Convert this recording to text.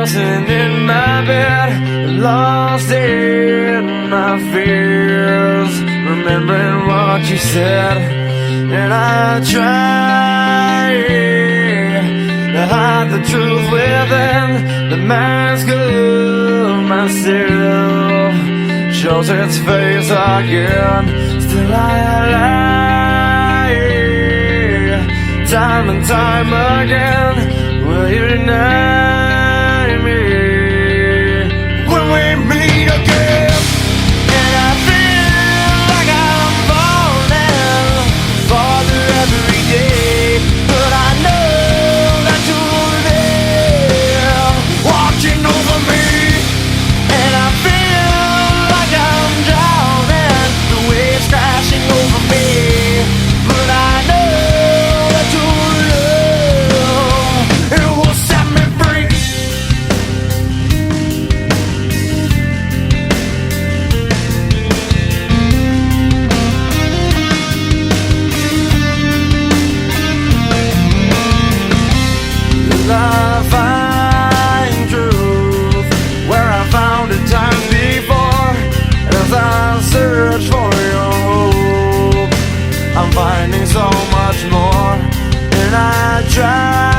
tossing in my bed, lost in my fears, remembering what you said. And I try to hide the truth within the mask of myself, shows its face again. Still I lie, time and time again. Will you deny me when we meet again? And I feel like I'm falling farther every day, but I know that you're there, watching over me. And I feel like I'm drowning, the waves crashing over me, but I know that your love, it will set me free. I find truth where I found it time before. As I search for your hope, I'm finding so much more. And I try